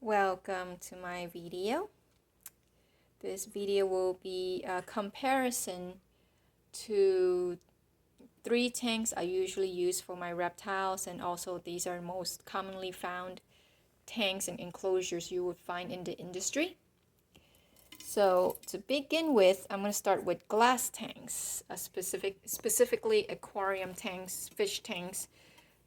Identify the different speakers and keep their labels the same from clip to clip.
Speaker 1: Welcome to my video. This video will be a comparison to 3 tanks I usually use for my reptiles, and also these are most commonly found tanks and enclosures you would find in the industry. So to begin with, I'm going to start with glass tanks, specifically aquarium tanks, fish tanks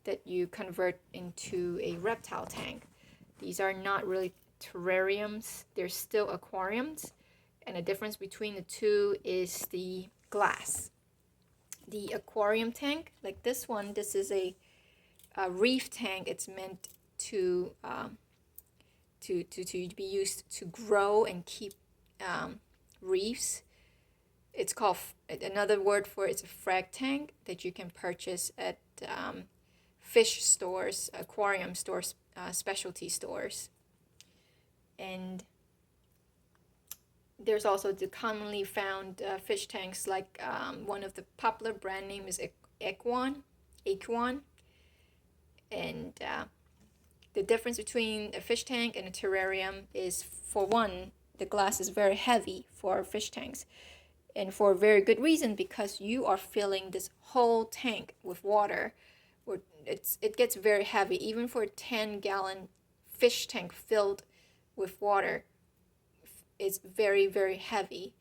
Speaker 1: that you convert into a reptile tank. These are not really terrariums, they're still aquariums, and the difference between the two is the glass. The aquarium tank, like this one, this is a reef tank. It's meant to be used to grow and keep reefs. It's called, another word for it's a frag tank that you can purchase at fish stores, aquarium stores, specialty stores. And there's also the commonly found fish tanks, like one of the popular brand name is Aquan. And the difference between a fish tank and a terrarium is, for one, the glass is very heavy for fish tanks, and for a very good reason, because you are filling this whole tank with water. It gets very heavy. Even for a 10-gallon fish tank filled with water, it's very, very heavy.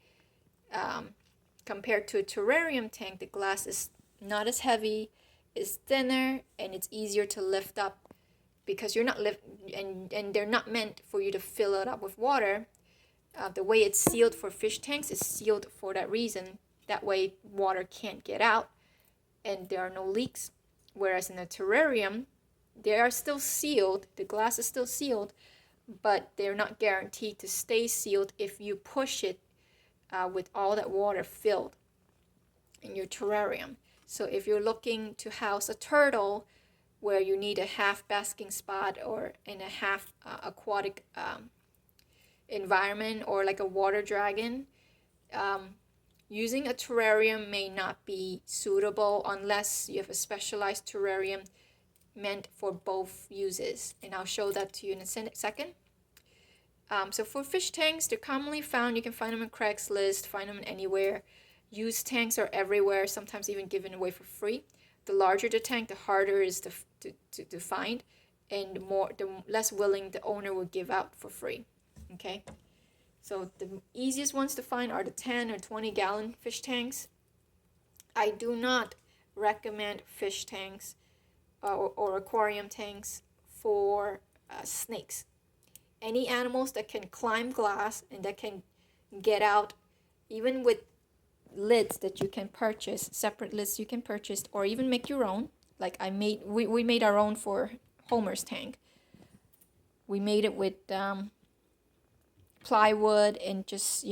Speaker 1: Compared to a terrarium tank, the glass is not as heavy, is thinner, and it's easier to lift up, because you're not and they're not meant for you to fill it up with water. The way it's sealed for fish tanks is sealed for that reason. That way water can't get out and there are no leaks. Whereas in a terrarium, they are still sealed, the glass is still sealed, but they're not guaranteed to stay sealed if you push it with all that water filled in your terrarium. So if you're looking to house a turtle where you need a half basking spot or in a half aquatic environment, or like a water dragon, using a terrarium may not be suitable unless you have a specialized terrarium meant for both uses, and I'll show that to you in a second. So for fish tanks, they're commonly found. You can find them on Craigslist, find them anywhere. Used tanks are everywhere, sometimes even given away for free. The larger the tank, the harder it is to find, and the less willing the owner will give out for free. Okay, so the easiest ones to find are the 10 or 20-gallon fish tanks. I do not recommend fish tanks or aquarium tanks for snakes. Any animals that can climb glass and that can get out, even with lids that you can purchase, separate lids you can purchase, or even make your own. Like we made our own for Homer's tank. We made it with plywood and just,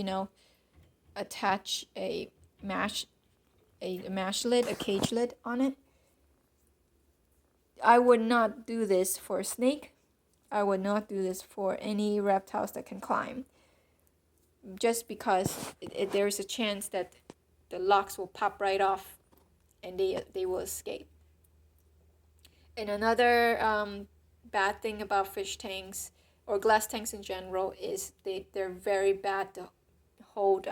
Speaker 1: attach a mash lid, a cage lid on it. I would not do this for a snake. I would not do this for any reptiles that can climb, just because there's a chance that the locks will pop right off and they will escape. And another bad thing about fish tanks or glass tanks in general is they're very bad to hold,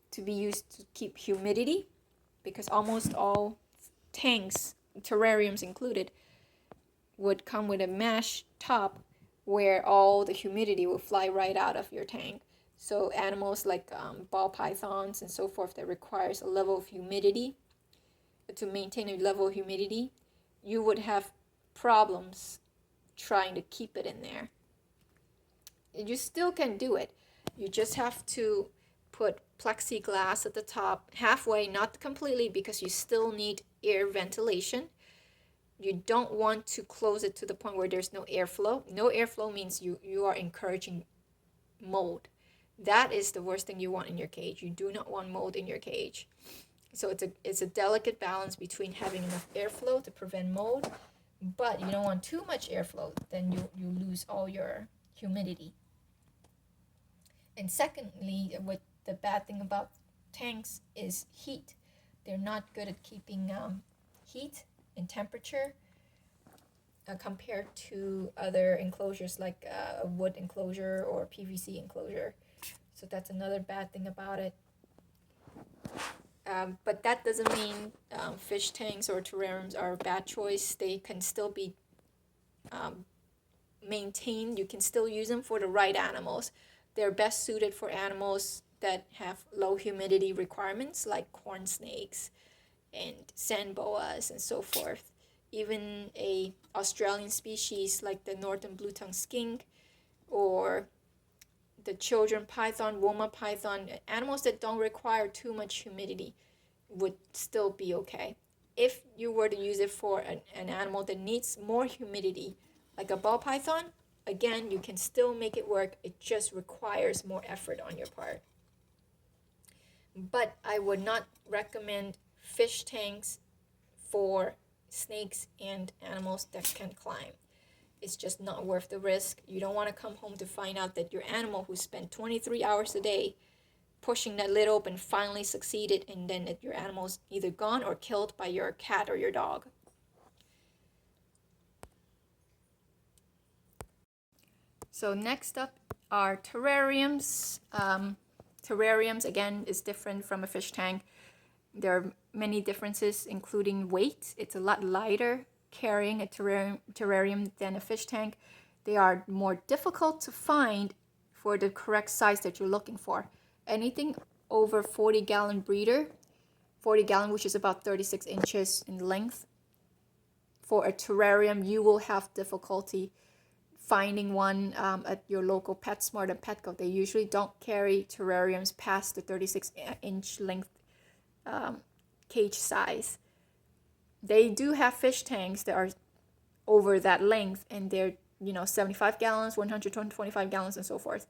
Speaker 1: to be used to keep humidity, because almost all tanks, terrariums included, would come with a mesh top where all the humidity will fly right out of your tank. So animals like ball pythons and so forth that requires a level of humidity, to maintain a level of humidity, you would have problems trying to keep it in there. You still can do it. You just have to put plexiglass at the top, halfway, not completely, because you still need air ventilation. You don't want to close it to the point where there's no airflow. No airflow means you are encouraging mold. That is the worst thing you want in your cage. You do not want mold in your cage. So it's a delicate balance between having enough airflow to prevent mold, but you don't want too much airflow, then you lose all your humidity. And secondly, what the bad thing about tanks is heat. They're not good at keeping heat and temperature. compared to other enclosures like a wood enclosure or PVC enclosure. So that's another bad thing about it. But that doesn't mean fish tanks or terrariums are a bad choice. They can still be maintained. You can still use them for the right animals. They're best suited for animals that have low humidity requirements like corn snakes and sand boas and so forth. Even a Australian species like the northern blue-tongued skink or the children python, Woma python, animals that don't require too much humidity would still be okay. If you were to use it for an animal that needs more humidity, like a ball python, again, you can still make it work. It just requires more effort on your part. But I would not recommend fish tanks for snakes and animals that can climb. It's just not worth the risk. You don't want to come home to find out that your animal who spent 23 hours a day pushing that lid open finally succeeded, and then your animal's either gone or killed by your cat or your dog. So next up are terrariums. Terrariums, again, is different from a fish tank. There are many differences, including weight. It's a lot lighter carrying a terrarium than a fish tank. They are more difficult to find for the correct size that you're looking for. Anything over 40-gallon breeder, 40 gallon, which is about 36 inches in length, for a terrarium, you will have difficulty finding one at your local PetSmart and Petco. They usually don't carry terrariums past the 36-inch length cage size. They do have fish tanks that are over that length, and they're 75 gallons, 125 gallons, and so forth.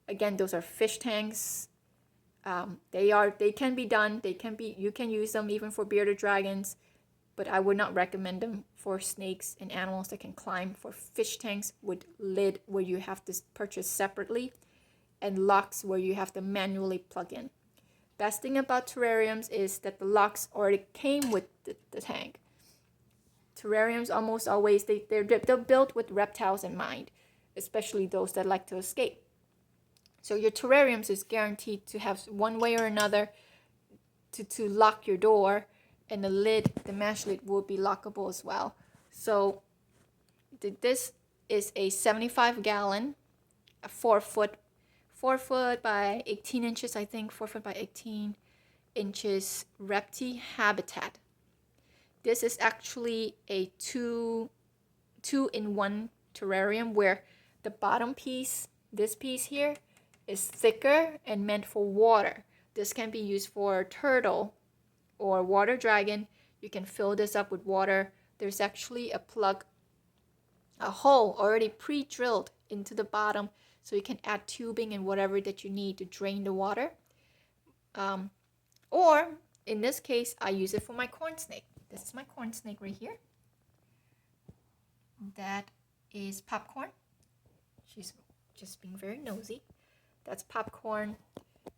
Speaker 1: Again, those are fish tanks. They can be done. You can use them even for bearded dragons, but I would not recommend them for snakes and animals that can climb. For fish tanks with lid where you have to purchase separately, and locks where you have to manually plug in. Best thing about terrariums is that the locks already came with the tank. Terrariums almost always, they're built with reptiles in mind, especially those that like to escape. So your terrariums is guaranteed to have one way or another to lock your door, and the lid, the mash lid, will be lockable as well. So this is a 75-gallon, a 4 foot by 18 inches, I think, 4 foot by 18 inches Repti habitat. This is actually a two-in-one terrarium where the bottom piece, this piece here, is thicker and meant for water. This can be used for turtle or water dragon. You can fill this up with water. There's actually a hole already pre-drilled into the bottom, so you can add tubing and whatever that you need to drain the water. Or in this case, I use it for my corn snake. This is my corn snake right here. That is Popcorn. She's just being very nosy. That's Popcorn.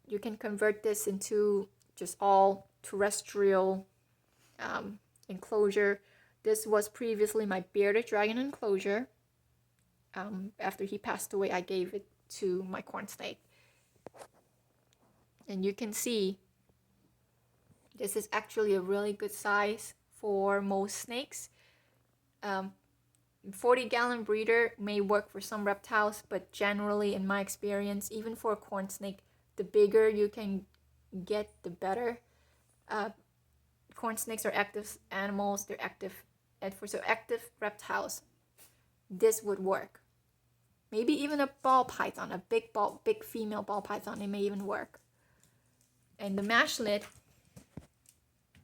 Speaker 1: You can convert this into just all terrestrial enclosure. This was previously my bearded dragon enclosure. After he passed away, I gave it to my corn snake. And you can see this is actually a really good size for most snakes. 40-gallon breeder may work for some reptiles, but generally, in my experience, even for a corn snake, the bigger you can get, the better. Corn snakes are active animals. They're active, and for active reptiles, this would work. Maybe even a ball python, a big female ball python, it may even work. And the mash lid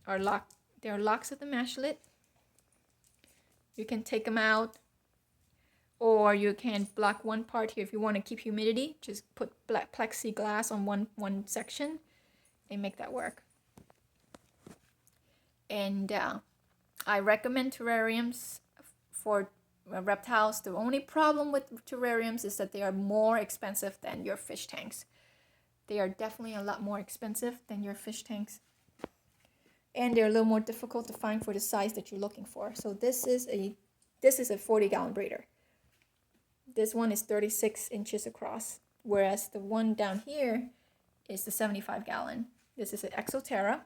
Speaker 1: are locked. There are locks at the mash lid. You can take them out, or you can block one part here if you want to keep humidity. Just put black plexiglass on one section and make that work. And I recommend terrariums for reptiles. The only problem with terrariums is that they are more expensive than your fish tanks. They are definitely a lot more expensive than your fish tanks. And they're a little more difficult to find for the size that you're looking for. So this is a This is a 40-gallon breeder. This one is 36 inches across, whereas the one down here is the 75-gallon. This is an Exoterra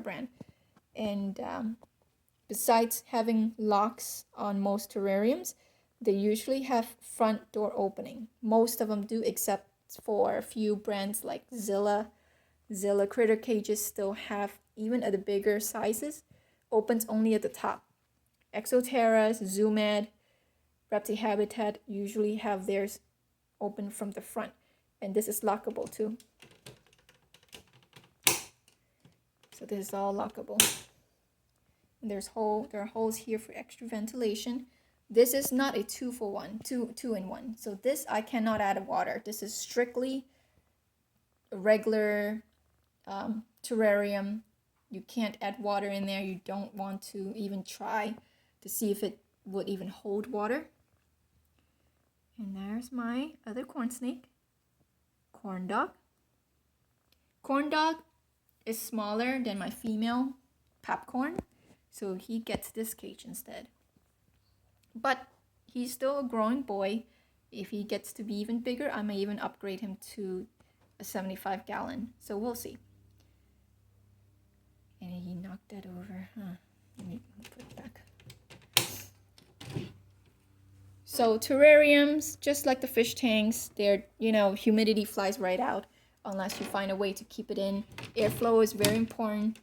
Speaker 1: brand. And besides having locks on most terrariums, they usually have front door opening. Most of them do, except for a few brands like Zilla. Zilla critter cages still have, even at the bigger sizes, opens only at the top. Exoterras, Zoomad, Repti Habitat usually have theirs open from the front. And this is lockable too. So this is all lockable. And there are holes here for extra ventilation. This is not a two in one. So this I cannot add water. This is strictly a regular terrarium. You can't add water in there. You don't want to even try to see if it would even hold water. And there's my other corn snake, corn dog. Corn dog is smaller than my female popcorn, so he gets this cage instead. But he's still a growing boy. If he gets to be even bigger, I may even upgrade him to a 75-gallon. So we'll see. And he knocked that over. Let me put it back. So terrariums, just like the fish tanks, they're, humidity flies right out unless you find a way to keep it in. Airflow is very important.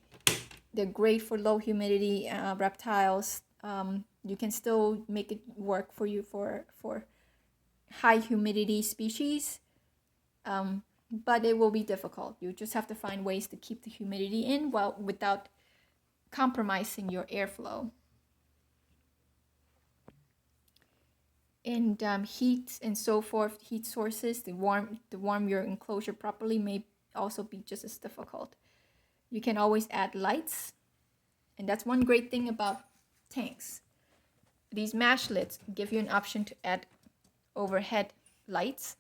Speaker 1: They're great for low humidity reptiles. You can still make it work for you for high humidity species, but it will be difficult. You just have to find ways to keep the humidity in without compromising your airflow. And heat and so forth, heat sources to warm your enclosure properly may also be just as difficult. You can always add lights, and that's one great thing about tanks. These mash lids give you an option to add overhead lights.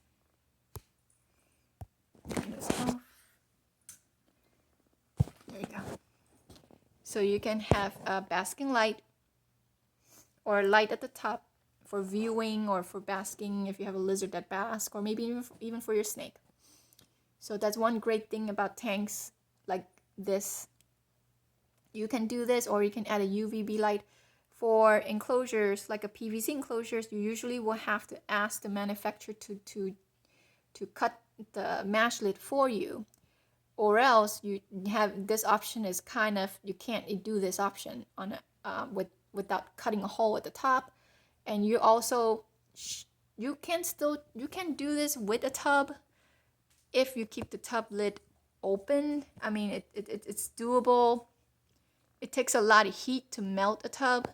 Speaker 1: Turn this off. There you go. So you can have a basking light or a light at the top for viewing or for basking if you have a lizard that basks, or maybe even for your snake. So that's one great thing about tanks like this. You can do this, or you can add a UVB light. For enclosures like a PVC enclosures, you usually will have to ask the manufacturer to cut the mash lid for you, or else you have this option is kind of, you can't do this option on without cutting a hole at the top. And you also you can do this with a tub if you keep the tub lid open. I mean, it's doable. It takes a lot of heat to melt a tub.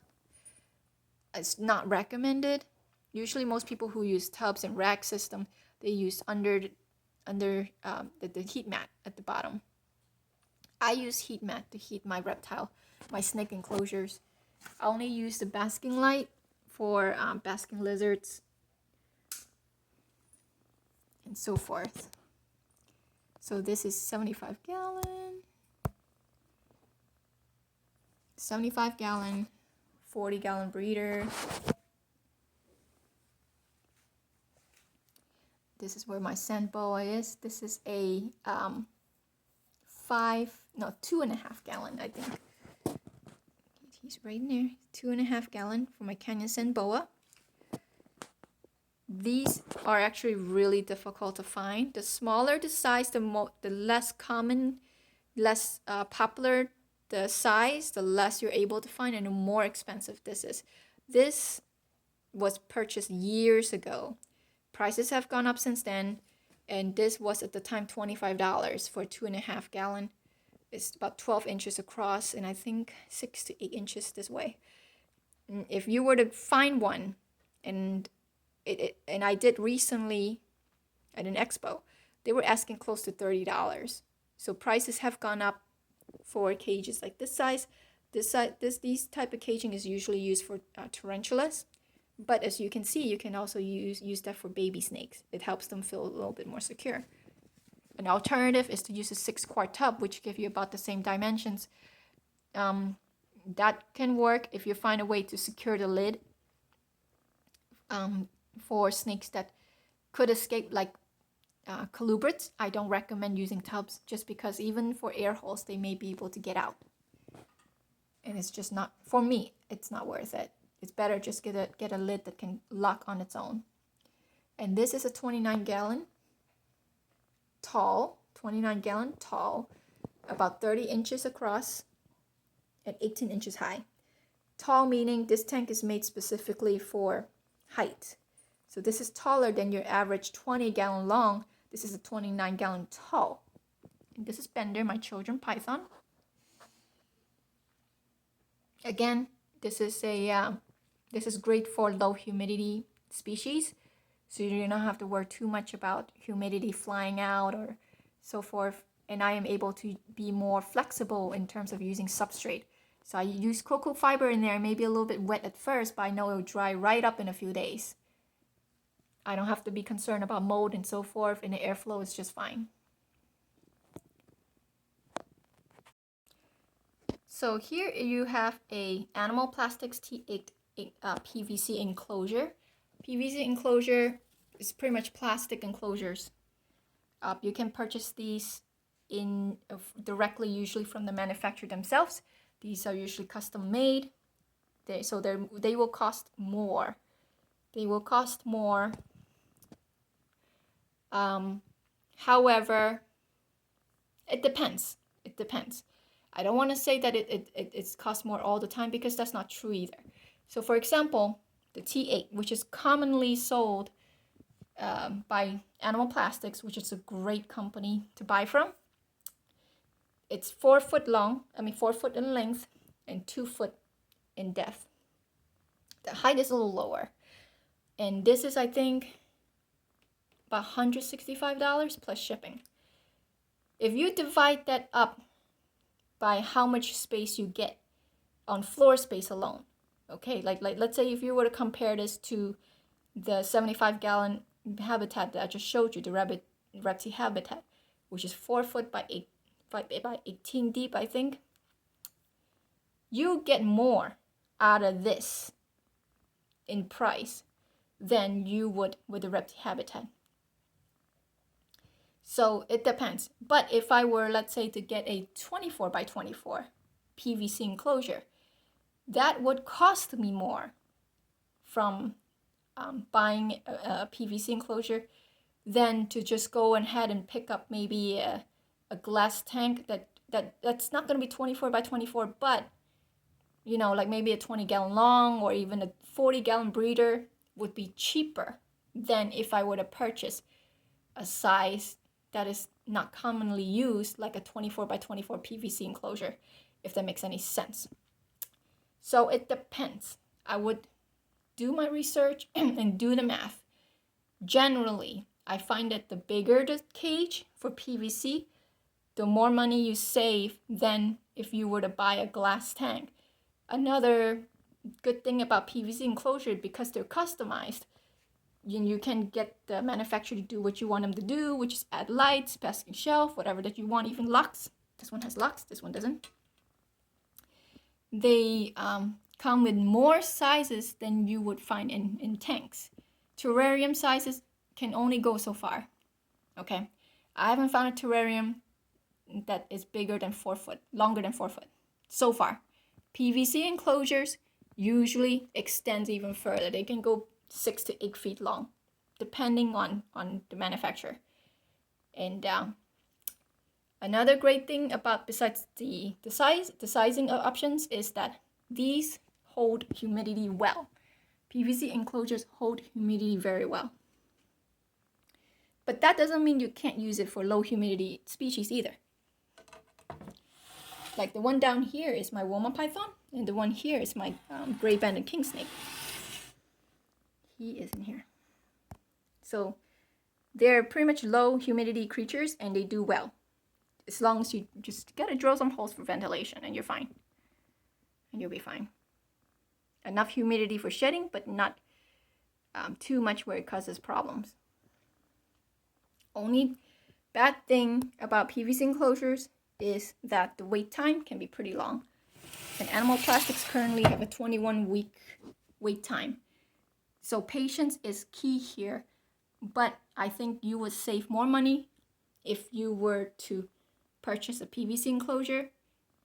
Speaker 1: It's not recommended. Usually most people who use tubs and rack system, they use under the heat mat at the bottom. I use heat mat to heat my snake enclosures. I only use the basking light for basking lizards and so forth. So this is 75-gallon, 40-gallon breeder. This is where my sand boa is. This is a 2.5-gallon, I think. He's right in there. 2.5-gallon for my Canyon sand boa. These are actually really difficult to find. The smaller the size, the less common, less popular the size, the less you're able to find, and the more expensive this is. This was purchased years ago. Prices have gone up since then, and this was at the time $25 for a 2.5-gallon. It's about 12 inches across, and I think 6 to 8 inches this way. If you were to find one, and I did recently at an expo, they were asking close to $30. So prices have gone up for cages like this size. These type of caging is usually used for tarantulas, but as you can see, you can also use that for baby snakes. It helps them feel a little bit more secure. An alternative is to use a 6-quart tub, which give you about the same dimensions. That can work if you find a way to secure the lid for snakes that could escape, like colubrids. I don't recommend using tubs just because even for air holes, they may be able to get out. And it's just not, for me, it's not worth it. It's better just get a lid that can lock on its own. And this is a 29-gallon tall, about 30 inches across and 18 inches high. Tall meaning this tank is made specifically for height. So this is taller than your average 20-gallon long. This is a 29-gallon tall. And this is Bender, my children python. Again, this is great for low humidity species. So you don't have to worry too much about humidity flying out or so forth. And I am able to be more flexible in terms of using substrate. So I use cocoa fiber in there. It may be a little bit wet at first, but I know it will dry right up in a few days. I don't have to be concerned about mold and so forth, and the airflow is just fine. So here you have a Animal Plastics T8 PVC enclosure. PVC enclosure is pretty much plastic enclosures. You can purchase these directly, usually from the manufacturer themselves. These are usually custom made. They will cost more. However, it depends. I don't want to say that it costs more all the time, because that's not true either. So for example, the T8, which is commonly sold by Animal Plastics, which is a great company to buy from. It's 4 foot in length and 2 foot in depth. The height is a little lower. And this is, I think, about $165 plus shipping. If you divide that up by how much space you get on floor space alone, okay, like let's say if you were to compare this to the 75-gallon habitat that I just showed you, the Repti habitat, which is 4 foot by 18 deep, I think, you get more out of this in price than you would with the Repti habitat. So it depends. But if I were, let's say, to get a 24 by 24 PVC enclosure, that would cost me more from buying a PVC enclosure than to just go ahead and pick up maybe a glass tank that's not going to be 24 by 24, but like maybe a 20-gallon long or even a 40-gallon breeder would be cheaper than if I were to purchase a size that is not commonly used, like a 24 by 24 PVC enclosure, if that makes any sense. So it depends. I would do my research and do the math. Generally, I find that the bigger the cage for PVC, the more money you save than if you were to buy a glass tank. Another good thing about PVC enclosure, because they're customized, you can get the manufacturer to do what you want them to do, which is add lights, basket shelf, whatever that you want, even locks. This one has locks, this one doesn't. They come with more sizes than you would find in tanks. Terrarium sizes can only go so far, okay? I haven't found a terrarium that is bigger than 4 foot, longer than 4 foot, so far. PVC enclosures usually extend even further. They can go 6 to 8 feet long, depending on the manufacturer. And another great thing about, besides the sizing options, is that these hold humidity well. PVC enclosures hold humidity very well. But that doesn't mean you can't use it for low humidity species either. Like the one down here is my Woma python, and the one here is my gray banded king snake. He is in here. So they're pretty much low humidity creatures, and they do well. As long as you just gotta drill some holes for ventilation, and you're fine. And you'll be fine. Enough humidity for shedding, but not too much where it causes problems. Only bad thing about PVC enclosures is that the wait time can be pretty long. And animal plastics currently have a 21-week wait time. So patience is key here, but I think you would save more money if you were to purchase a PVC enclosure,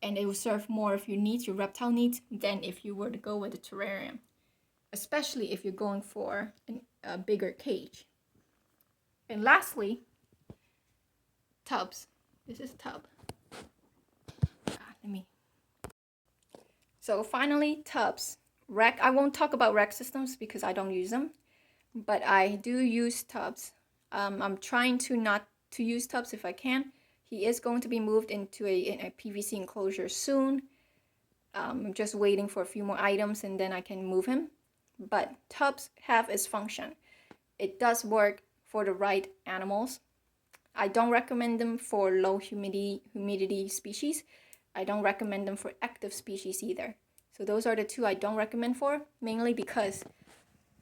Speaker 1: and it will serve more of your needs, your reptile needs, than if you were to go with a terrarium, especially if you're going for a bigger cage. And lastly, tubs. This is a tub. So finally, tubs. I won't talk about rack systems because I don't use them, but I do use tubs. I'm trying to not to use tubs if I can. He is going to be moved into a PVC enclosure soon. I'm just waiting for a few more items and then I can move him. But tubs have its function. It does work for the right animals. I don't recommend them for low humidity species. I don't recommend them for active species either. So those are the two I don't recommend for, mainly because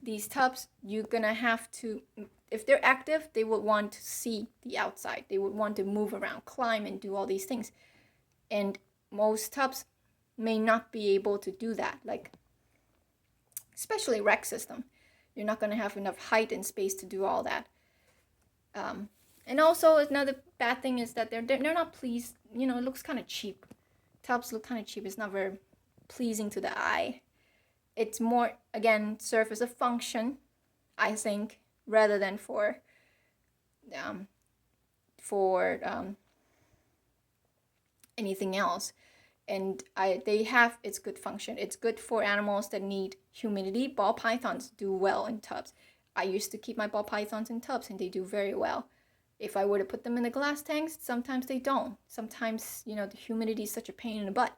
Speaker 1: these tubs, you're gonna have to, if they're active, they would want to see the outside. They would want to move around, climb, and do all these things. And most tubs may not be able to do that, like especially rec system. You're not gonna have enough height and space to do all that. And also another bad thing is that they're not pleased. You know, it looks kind of cheap. Tubs look kind of cheap. It's not very pleasing to the eye. It's more, again, serve as a function, I think, rather than for anything else. And they have its good function. It's good for animals that need humidity. Ball pythons do well in tubs. I used to keep my ball pythons in tubs and they do very well. If I were to put them in the glass tanks, sometimes they don't. Sometimes, you know, the humidity is such a pain in the butt.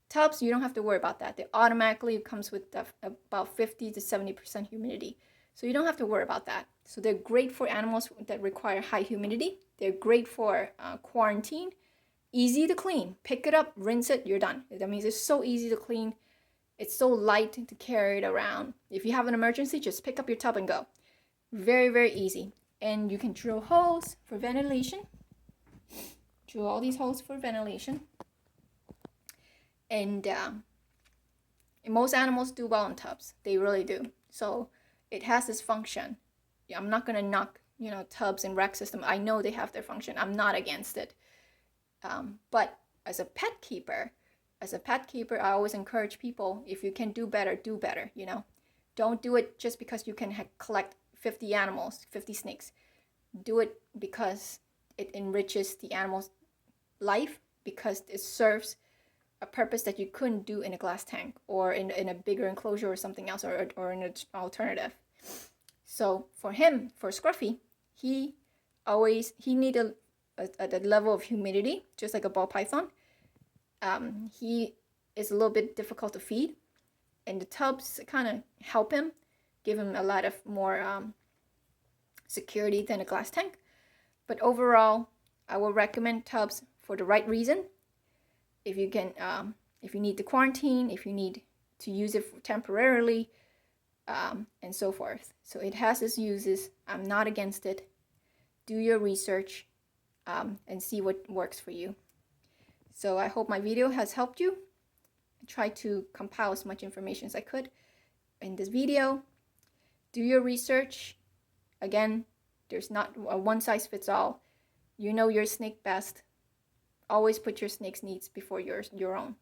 Speaker 1: Tubs, you don't have to worry about that. They automatically comes with about 50 to 70% humidity. So you don't have to worry about that. So they're great for animals that require high humidity. They're great for quarantine. Easy to clean. Pick it up, rinse it, you're done. That means it's so easy to clean. It's so light to carry it around. If you have an emergency, just pick up your tub and go. Very, very easy. And you can drill holes for ventilation. Drill all these holes for ventilation. And most animals do well in tubs. They really do. So it has this function. I'm not going to knock, you know, tubs and rec system. I know they have their function. I'm not against it. But as a pet keeper, I always encourage people, if you can do better, you know. Don't do it just because you can collect 50 animals, 50 snakes. Do it because it enriches the animal's life, because it serves a purpose that you couldn't do in a glass tank or in a bigger enclosure or something else, or in an alternative. So for him, for Scruffy, he need a level of humidity, just like a ball python. He is a little bit difficult to feed, and the tubs kind of help him, give him a lot of more security than a glass tank. But overall, I will recommend tubs for the right reason. If you can, if you need to quarantine, if you need to use it temporarily, and so forth. So it has its uses. I'm not against it. Do your research and see what works for you. So I hope my video has helped you. I tried to compile as much information as I could in this video. Do your research. Again, there's not a one size fits all. You know your snake best. Always put your snake's needs before your own.